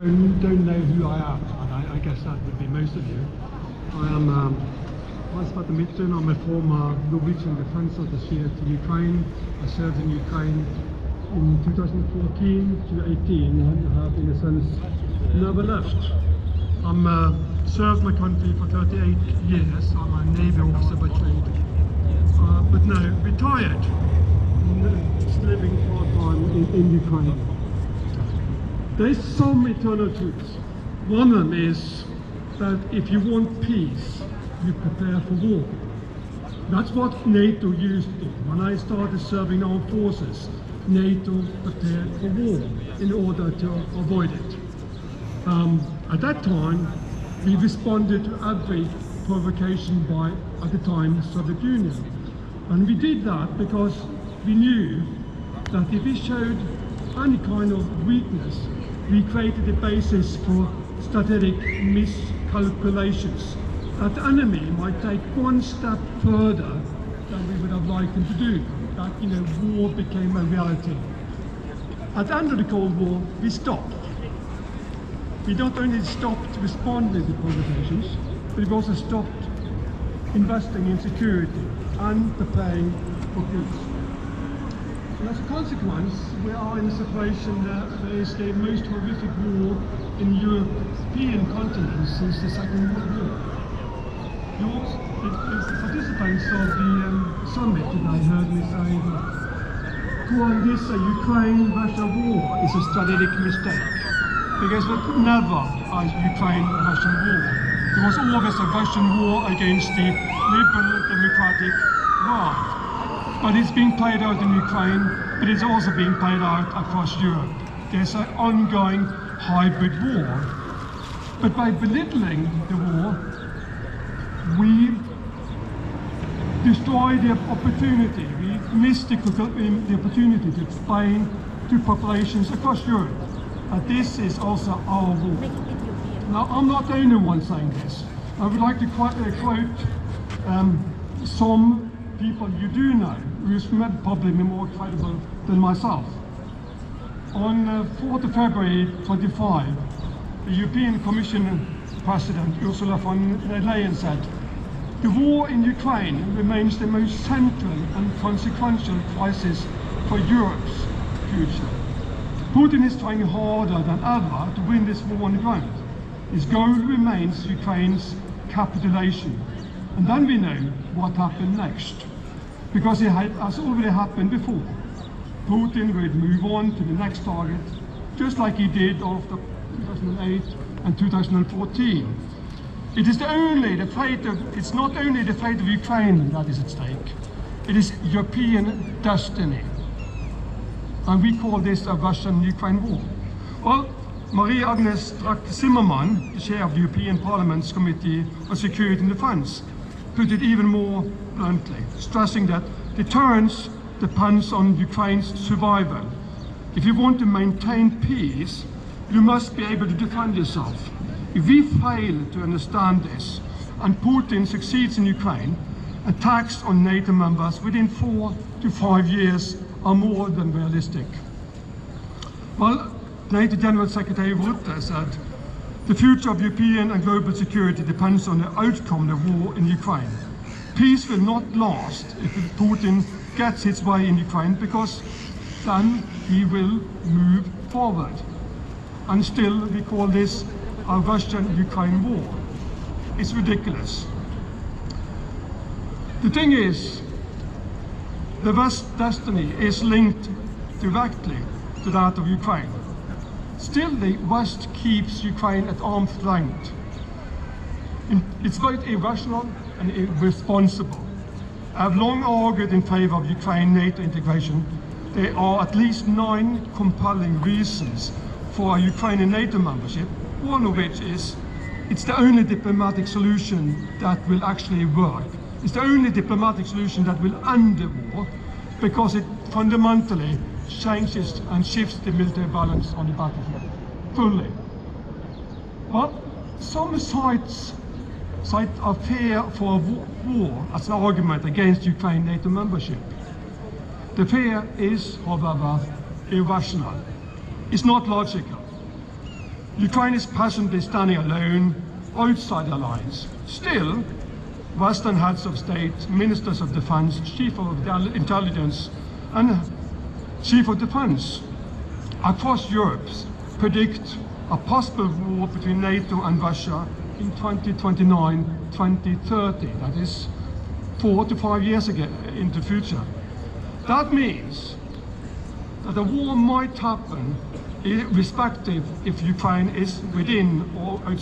Don't know who I am, and I guess that would be most of you. I spent the mitten. I'm a former Norwegian defense attaché to Ukraine. I served in Ukraine in 2014 to 18 and have, in a sense, never left. I'm served my country for 38 years. I'm a Navy officer by trade, but now retired, living part-time in Ukraine. There's some eternal truths. One of them is that if you want peace, you prepare for war. That's what NATO used to do. When I started serving armed forces, NATO prepared for war in order to avoid it. At that time, we responded to every provocation by, at the time, Soviet Union. And we did that because we knew that if we showed any kind of weakness, we created the basis for strategic miscalculations. That the enemy might take one step further than we would have liked him to do. That, war became a reality. At the end of the Cold War, we stopped. We not only stopped responding to provocations, but we also stopped investing in security and preparing for peace. And as a consequence, we are in a situation that there is the most horrific war in the European continent since the Second World War. The participants of the summit today heard me say that calling this a Ukraine-Russia war is a strategic mistake, because it was never a Ukraine-Russian war. There was always a Russian war against the liberal democratic world. But it's being played out in Ukraine, but it's also being played out across Europe. There's an ongoing hybrid war. But by belittling the war, we destroy the opportunity. We miss the opportunity to explain to populations across Europe that this is also our war. Now, I'm not the only one saying this. I would like to quote some people you do know, who's probably more credible than myself. On 4th of February 25, the European Commission President Ursula von der Leyen said, "The war in Ukraine remains the most central and consequential crisis for Europe's future. Putin is trying harder than ever to win this war on the ground. His goal remains Ukraine's capitulation." And then we know what happened next, because it has already happened before. Putin would move on to the next target, just like he did after 2008 and 2014. It's not only the fate of Ukraine that is at stake, it is European destiny. And we call this a Russian-Ukraine war. Well, Maria Agnes Strack-Zimmermann, the chair of the European Parliament's Committee on Security and Defence, put it even more bluntly, stressing that deterrence depends on Ukraine's survival. If you want to maintain peace, you must be able to defend yourself. If we fail to understand this, and Putin succeeds in Ukraine, attacks on NATO members within 4 to 5 years are more than realistic. Well, NATO General Secretary Rutte said, "The future of European and global security depends on the outcome of the war in Ukraine. Peace will not last if Putin gets his way in Ukraine, because then he will move forward." And still we call this a Russian-Ukraine war. It's ridiculous. The thing is, the West's destiny is linked directly to that of Ukraine. Still, the West keeps Ukraine at arm's length. It's both irrational and irresponsible. I have long argued in favor of Ukraine NATO integration. There are at least 9 compelling reasons for Ukrainian NATO membership, one of which is it's the only diplomatic solution that will actually work. It's the only diplomatic solution that will end the war, because it fundamentally changes and shifts the military balance on the battlefield fully. But some cite a fear for a war as an argument against Ukraine NATO membership. The fear is, however, irrational. It's not logical. Ukraine is presently standing alone outside the alliance. Still, Western heads of state, ministers of defense, chief of intelligence, and chief of defense across Europe predict a possible war between NATO and Russia in 2029-2030. That is 4 to 5 years ago into the future. That means that a war might happen irrespective if Ukraine is within or outside.